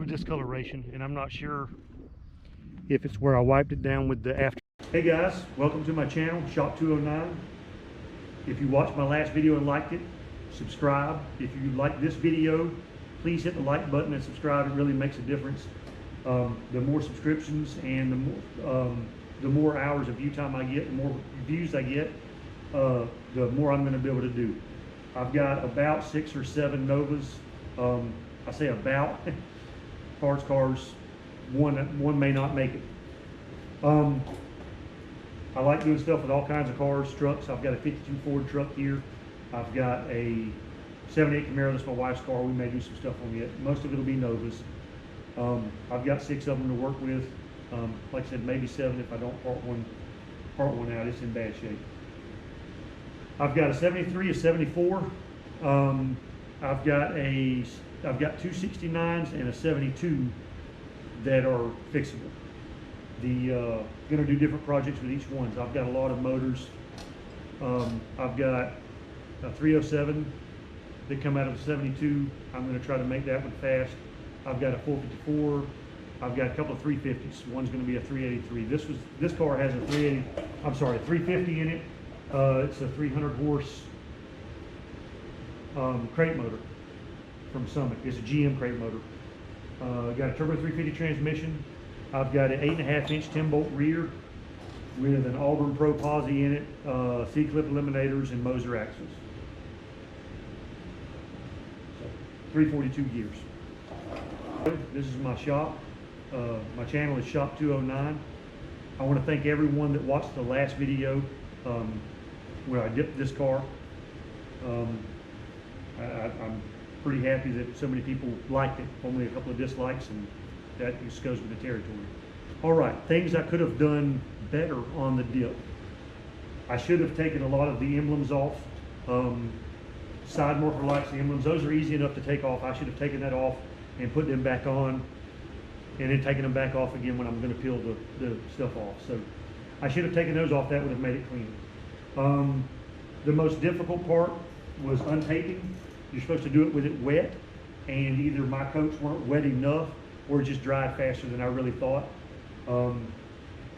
with discoloration, and I'm not sure if it's where I wiped it down with the after. Hey guys, welcome to my channel, Shop 209. If you watched my last video and liked it, subscribe. If you like this video, please hit the like button and subscribe. It really makes a difference. The more subscriptions and the more hours of view time I get, the more views I get, the more I'm going to be able to do. I've got about 6 or 7 Novas. I say about. Parts cars, one may not make it. I like doing stuff with all kinds of cars, trucks. I've got a 52 Ford truck here. I've got a 78 Camaro, that's my wife's car. We may do some stuff on it. Most of it will be Novas. I've got 6 of them to work with. Like I said, maybe 7 if I don't part one out. It's in bad shape. I've got a 73, a 74. I've got 2 69s and a 72 that are fixable. Going to do different projects with each one. I've got a lot of motors. I've got a 307 that come out of a 72. I'm going to try to make that one fast. I've got a 454. I've got a couple of 350s. One's going to be a 383. This car has a 350 in it. It's a 300 horse crate motor from Summit. It's a GM crate motor. Got a turbo 350 transmission. I've got an 8.5 inch 10 bolt rear with an Auburn Pro posi in it, C-clip eliminators, and Moser axles. So, 342 gears. This is my shop. My channel is Shop 209. I want to thank everyone that watched the last video where I dipped this car. I'm pretty happy that so many people liked it. Only a couple of dislikes, and that just goes with the territory. All right, things I could have done better on the dip. I should have taken a lot of the emblems off. Side marker lights, the emblems, those are easy enough to take off. I should have taken that off and put them back on, and then taken them back off again when I'm going to peel the stuff off. So I should have taken those off. That would have made it cleaner. The most difficult part was untaping. You're supposed to do it with it wet, and either my coats weren't wet enough or it just dried faster than I really thought.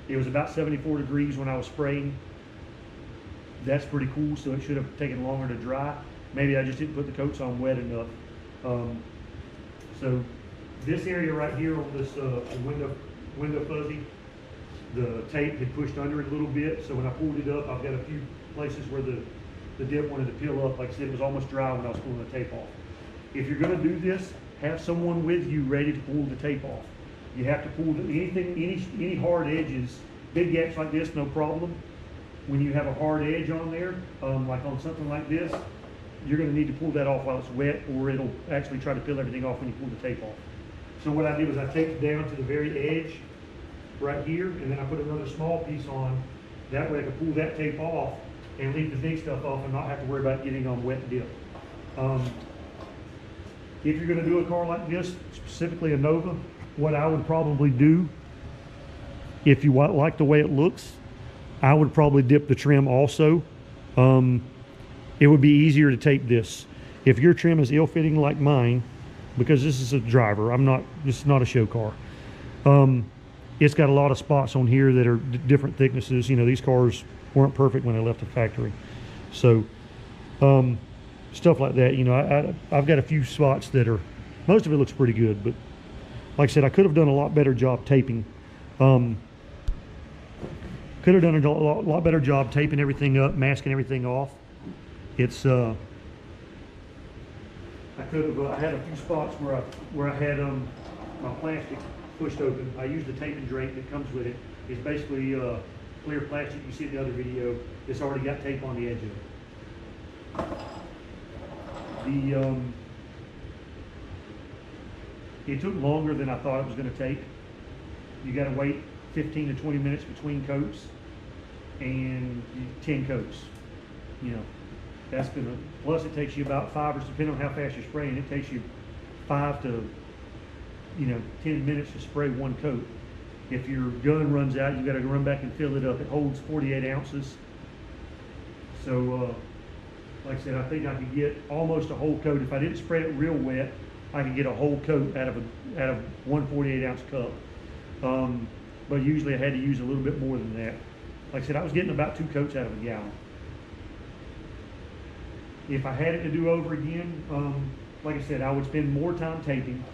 It was about 74 degrees when I was spraying. That's pretty cool, so it should have taken longer to dry. Maybe I just didn't put the coats on wet enough. So this area right here on this window fuzzy, the tape had pushed under it a little bit, so when I pulled it up, I've got a few places where the dip wanted to peel up. Like I said, it was almost dry when I was pulling the tape off. If you're going to do this, have someone with you ready to pull the tape off. You have to pull any hard edges, big gaps like this, no problem. When you have a hard edge on there, like on something like this, you're going to need to pull that off while it's wet, or it'll actually try to peel everything off when you pull the tape off. So what I did was I taped it down to the very edge right here, and then I put another small piece on. That way I could pull that tape off and leave the big stuff off and not have to worry about getting on wet dip. If you're going to do a car like this, specifically a Nova, what I would probably do, if you like the way it looks, I would probably dip the trim also. It would be easier to tape this. If your trim is ill-fitting like mine, because this is a driver, this is not a show car. It's got a lot of spots on here that are different thicknesses. You know, these cars weren't perfect when they left the factory. So, stuff like that, you know, I've got a few spots that are, most of it looks pretty good, but like I said, I could have done a lot better job taping. Could have done a lot better job taping everything up, masking everything off. It's, I had a few spots where I had my plastic pushed open. I used the tape and drape that comes with it. It's basically clear plastic. You see in the other video, it's already got tape on the edge of it. It took longer than I thought it was going to take. You got to wait 15 to 20 minutes between coats, and 10 coats. You know, that's going to, plus it takes you about 5, or depending on how fast you're spraying, it takes you 5 to 10 minutes to spray one coat. If your gun runs out, you got to run back and fill it up. It holds 48 ounces. So like I said, I think I could get almost a whole coat. If I didn't spray it real wet, I can get a whole coat out of one 48-ounce cup. But usually I had to use a little bit more than that. Like I said, I was getting about 2 coats out of a gallon. If I had it to do over again, like I said, I would spend more time taping.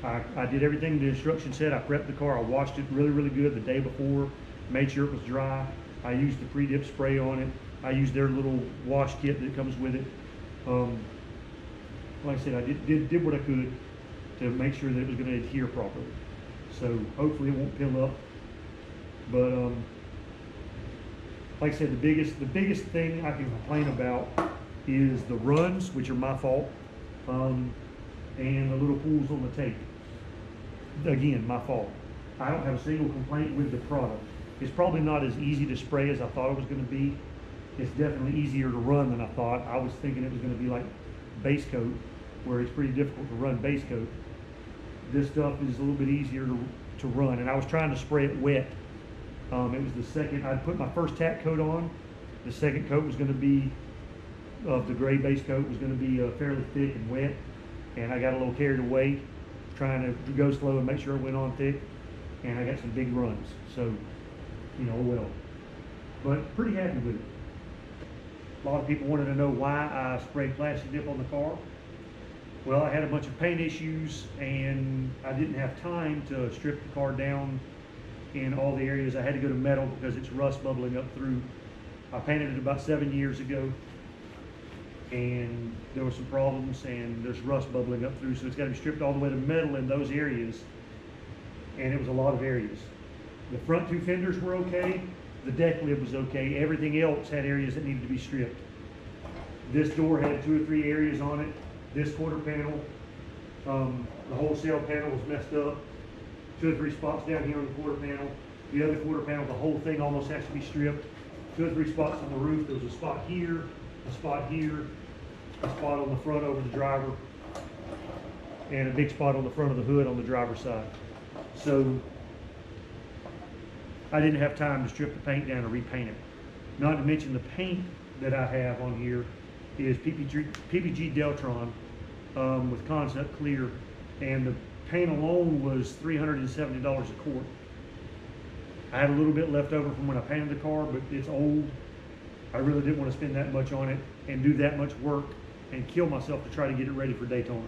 I did everything the instruction said. I prepped the car. I washed it really, really good the day before, made sure it was dry. I used the pre-dip spray on it. I used their little wash kit that comes with it. Like I said, I did what I could to make sure that it was going to adhere properly. So hopefully it won't pill up. But like I said, the biggest thing I can complain about is the runs, which are my fault, and the little pools on the tape. Again, my fault. I don't have a single complaint with the product. It's probably not as easy to spray as I thought it was going to be. It's definitely easier to run than I thought. I was thinking it was going to be like base coat, where it's pretty difficult to run base coat. This stuff is a little bit easier to run, and I was trying to spray it wet. It was the second, I'd put my first tack coat on. The second coat was going to be, of the gray base coat, was going to be fairly thick and wet, and I got a little carried away trying to go slow and make sure it went on thick, and I got some big runs. So, you know, well, but pretty happy with it. A lot of people wanted to know why I sprayed Plasti dip on the car. Well, I had a bunch of paint issues, and I didn't have time to strip the car down in all the areas. I had to go to metal because it's rust bubbling up through. I painted it about 7 years ago, and there were some problems, and there's rust bubbling up through, so it's got to be stripped all the way to metal in those areas, and it was a lot of areas. The front 2 fenders were okay. The deck lid was okay. Everything else had areas that needed to be stripped. This door had 2 or 3 areas on it. This quarter panel, the wholesale panel was messed up. 2 or 3 spots down here on the quarter panel. The other quarter panel, the whole thing almost has to be stripped. 2 or 3 spots on the roof. There was a spot here, a spot here, a spot on the front over the driver, and a big spot on the front of the hood on the driver's side. So I didn't have time to strip the paint down and repaint it. Not to mention the paint that I have on here is PPG Deltron with Concept Clear, and the paint alone was $370 a quart. I had a little bit left over from when I painted the car, but it's old. I really didn't want to spend that much on it and do that much work and kill myself to try to get it ready for Daytona.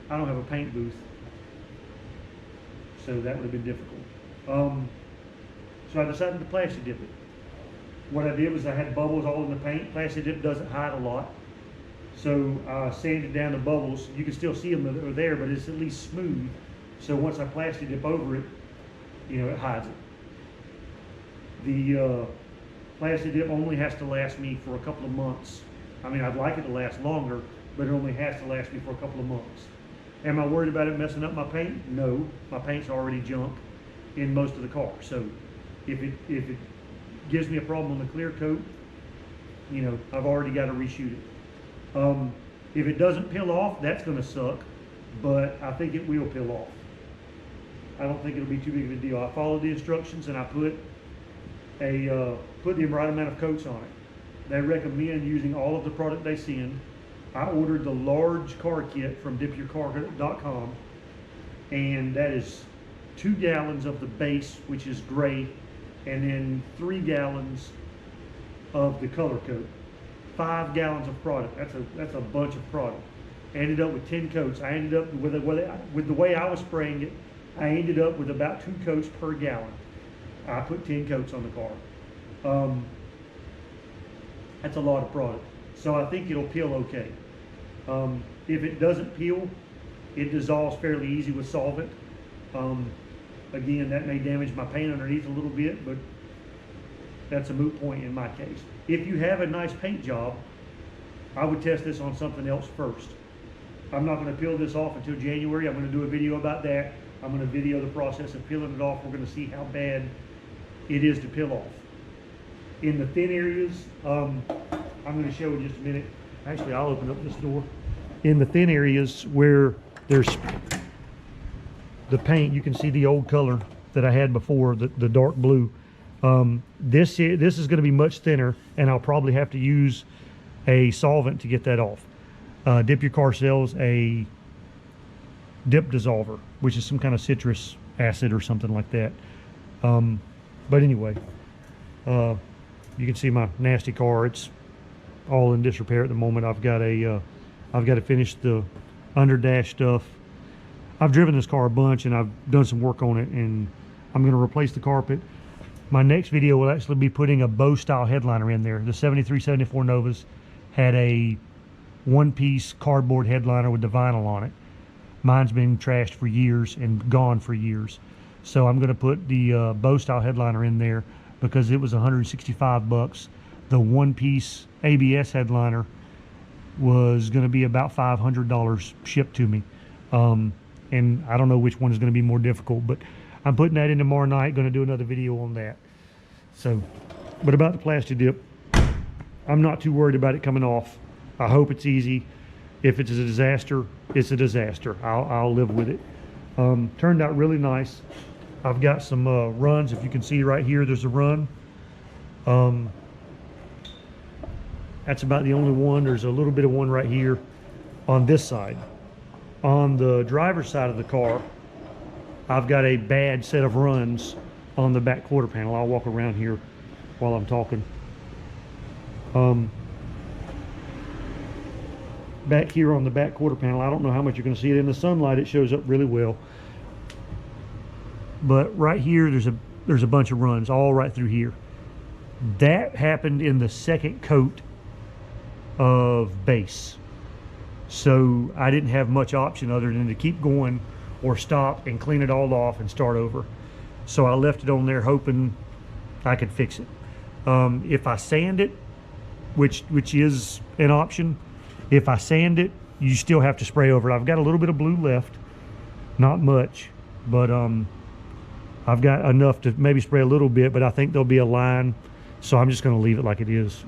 I don't have a paint booth, so that would have been difficult. So I decided to Plasti dip it. What I did was I had bubbles all in the paint. Plasti dip doesn't hide a lot. So I sanded down the bubbles. You can still see them that are there, but it's at least smooth. So once I Plasti dip over it, you know, it hides it. The Plasti dip only has to last me for a couple of months. I mean, I'd like it to last longer, but it only has to last me for a couple of months. Am I worried about it messing up my paint? No, my paint's already junk in most of the car. So if it gives me a problem on the clear coat, you know, I've already got to reshoot it. If it doesn't peel off, that's going to suck, but I think it will peel off. I don't think it'll be too big of a deal. I followed the instructions, and I put the right amount of coats on it. They recommend using all of the product they send. I ordered the large car kit from dipyourcar.com, and that is 2 gallons of the base, which is gray, and then 3 gallons of the color coat. 5 gallons of product. That's a bunch of product. I ended up with 10 coats. I ended up with the way I was spraying it, I ended up with about 2 coats per gallon. I put 10 coats on the car. That's a lot of product. So I think it'll peel okay. If it doesn't peel, it dissolves fairly easy with solvent. Again, that may damage my paint underneath a little bit, but that's a moot point in my case. If you have a nice paint job, I would test this on something else first. I'm not going to peel this off until January. I'm going to do a video about that. I'm going to video the process of peeling it off. We're going to see how bad it is to peel off. In the thin areas, I'm going to show in just a minute. Actually, I'll open up this door. In the thin areas where there's the paint, you can see the old color that I had before, the dark blue. This is going to be much thinner, and I'll probably have to use a solvent to get that off. Dip Your Car sells a dip dissolver, which is some kind of citrus acid or something like that. But anyway, you can see my nasty car. It's all in disrepair at the moment. I've got to finish the under dash stuff. I've driven this car a bunch and I've done some work on it, and I'm going to replace the carpet. My next video will actually be putting a bow style headliner in there. The 7374 Novas had a one-piece cardboard headliner with the vinyl on it. Mine's been trashed for years and gone for years. So I'm going to put the bow style headliner in there because it was 165 bucks. The one-piece ABS headliner was going to be about $500 shipped to me. And I don't know which one is going to be more difficult, but I'm putting that in tomorrow night, going to do another video on that. So, but about the Plasti dip, I'm not too worried about it coming off. I hope it's easy. If it's a disaster, it's a disaster. I'll live with it. Turned out really nice. I've got some runs. If you can see right here, there's a run. That's about the only one. There's a little bit of one right here on this side. On the driver's side of the car, I've got a bad set of runs on the back quarter panel. I'll walk around here while I'm talking. Back here on the back quarter panel, I don't know how much you're going to see it in the sunlight. It shows up really well. But right here, there's a bunch of runs all right through here. That happened in the second coat of base. So I didn't have much option other than to keep going or stop and clean it all off and start over. So I left it on there hoping I could fix it. If I sand it, which is an option, if I sand it, you still have to spray over it. I've got a little bit of blue left, not much, but I've got enough to maybe spray a little bit, but I think there'll be a line, so I'm just going to leave it like it is.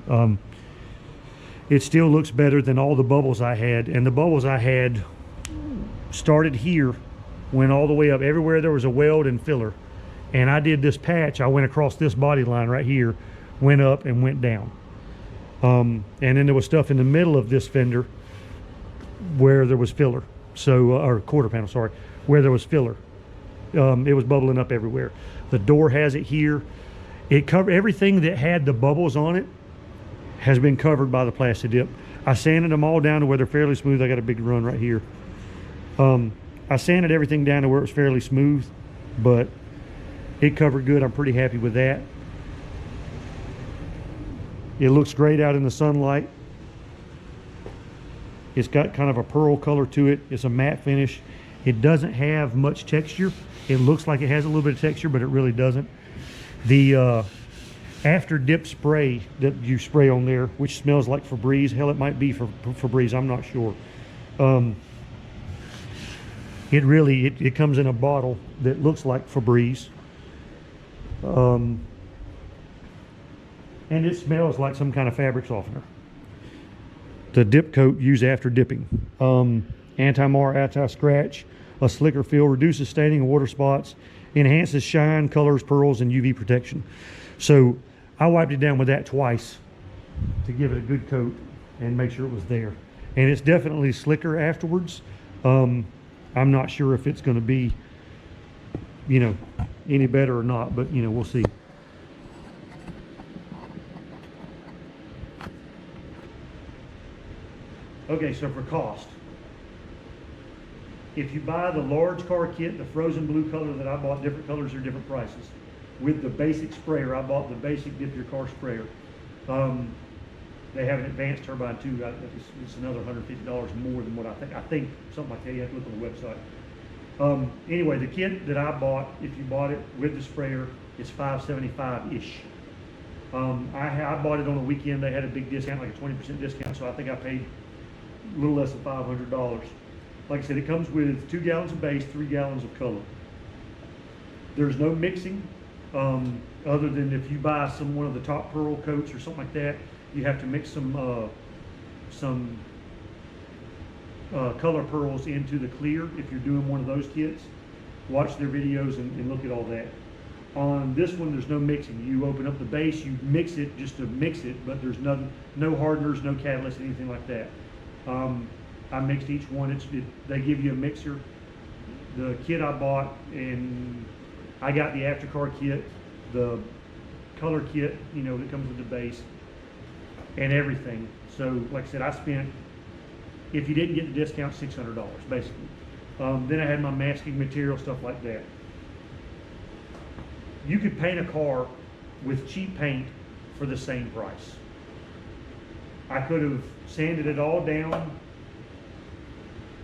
It still looks better than all the bubbles I had, and the bubbles I had started here, went all the way up. Everywhere there was a weld and filler, and I did this patch. I went across this body line right here, went up and went down. And then there was stuff in the middle of this fender where there was filler, so or quarter panel, sorry, where there was filler. It was bubbling up everywhere. The door has it here. It covered everything that had the bubbles on it. Has been covered by the Plasti dip. I sanded them all down to where they're fairly smooth. I got a big run right here. I sanded everything down to where it was fairly smooth, but it covered good. I'm pretty happy with that. It looks great out in the sunlight. It's got kind of a pearl color to it. It's a matte finish. It doesn't have much texture. It looks like it has a little bit of texture, but it really doesn't. The after dip spray that you spray on there, which smells like Febreze, hell, it might be for Febreze, I'm not sure. It comes in a bottle that looks like Febreze. And it smells like some kind of fabric softener. The dip coat used after dipping. Anti-mar, anti-scratch, a slicker feel, reduces staining and water spots, enhances shine, colors, pearls, and UV protection. So I wiped it down with that twice to give it a good coat and make sure it was there. And it's definitely slicker afterwards. I'm not sure if it's going to be, any better or not, but we'll see. Okay, so for cost, if you buy the large car kit, the frozen blue color that I bought, different colors are different prices. With the basic sprayer, I bought the basic dip your car sprayer. They have an advanced turbine too. It's another $150 more than what I think something like that. You have to look on the website. Anyway, the kit that I bought, if you bought it with the sprayer, it's $575-ish. I bought it on a weekend. They had a big discount, like a 20% discount, so I think I paid a little less than $500. Like I said, it comes with 2 gallons of base, 3 gallons of color. There's no mixing, other than if you buy one of the top pearl coats or something like that, you have to mix some color pearls into the clear if you're doing one of those kits. Watch their videos and look at all that. On this one, there's no mixing. You open up the base, you mix it just to mix it, but there's no hardeners, no catalyst, anything like that. I mixed each one. They give you a mixer the kit I bought, and I got the aftercar kit, the color kit, you know, that comes with the base and everything. So like I said, I spent, if you didn't get the discount, $600 basically. Then I had my masking material, stuff like that. You could paint a car with cheap paint for the same price. I could have sanded it all down,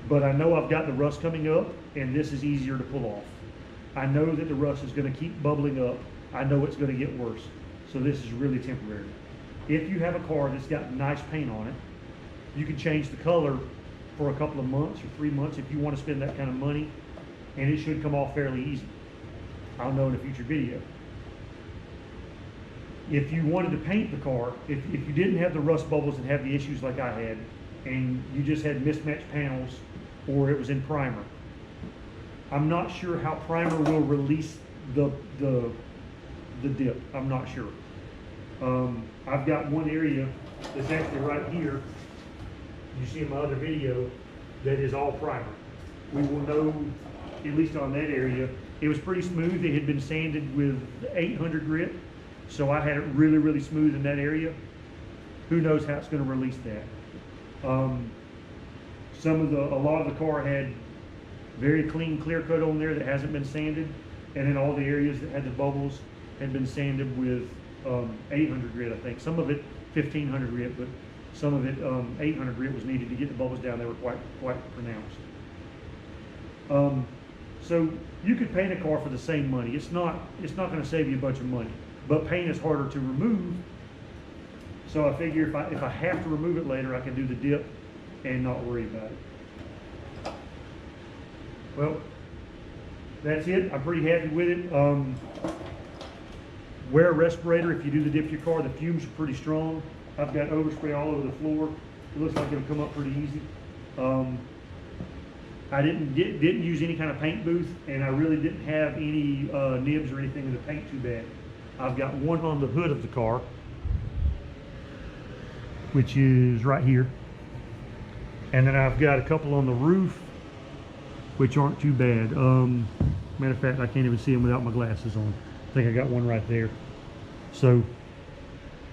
but I know I've got the rust coming up, and this is easier to pull off. I know that the rust is going to keep bubbling up. I know it's going to get worse. So this is really temporary. If you have a car that's got nice paint on it, you can change the color for a couple of months or 3 months if you want to spend that kind of money, and it should come off fairly easy. I'll know in a future video. If you wanted to paint the car, if you didn't have the rust bubbles and have the issues like I had, and you just had mismatched panels or it was in primer, I'm not sure how primer will release the dip. I'm not sure. I've got one area that's actually right here, you see in my other video, that is all primer. We will know, at least on that area, it was pretty smooth. It had been sanded with 800 grit, so I had it really, really smooth in that area. Who knows how it's going to release that. A lot of the car had very clean clear coat on there that hasn't been sanded, and then all the areas that had the bubbles had been sanded with 800 grit, I think. Some of it 1500 grit, but some of it 800 grit was needed to get the bubbles down. They were quite pronounced. So you could paint a car for the same money. It's not going to save you a bunch of money, but paint is harder to remove. So I figure if I have to remove it later, I can do the dip and not worry about it. Well, that's it. I'm pretty happy with it. Wear a respirator if you do the dip to your car. The fumes are pretty strong. I've got overspray all over the floor. It looks like it'll come up pretty easy. I didn't use any kind of paint booth, and I really didn't have any nibs or anything in the paint too bad. I've got one on the hood of the car, which is right here. And then I've got a couple on the roof, which aren't too bad. Matter of fact, I can't even see them without my glasses on. I think I got one right there. So,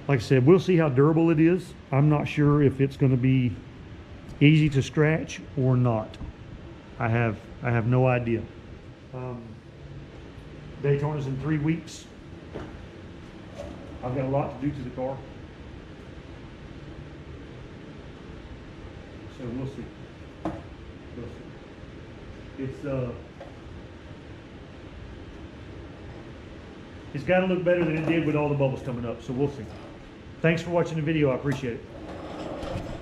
like I said, we'll see how durable it is. I'm not sure if it's going to be easy to scratch or not. I have no idea. Daytona's in 3 weeks. I've got a lot to do to the car. So we'll see. We'll see. It's got to look better than it did with all the bubbles coming up, so we'll see. Thanks for watching the video. I appreciate it.